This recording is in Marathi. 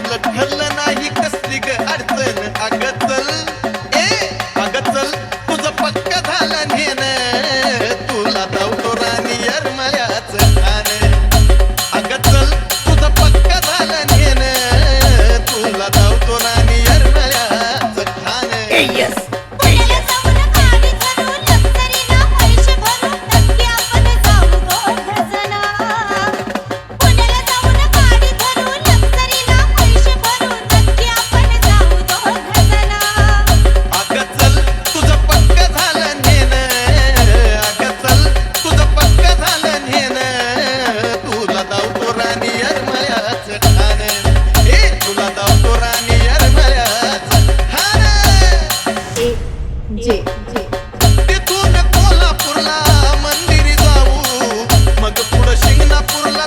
आपलं ठरलं नाही कसली ग अडचण अगं चल अगं चल तुझं पक्क झालं नेणं तुला धावतो राणी येरमाळ्याचं ठाण अगं चल तुझं पक्क झालं नेणं तुला धावतो राणी येरमाळ्याचं ठाण तिथून कोल्हापूरला मंदिरी जाऊ मग पुढं शिंगणापूरला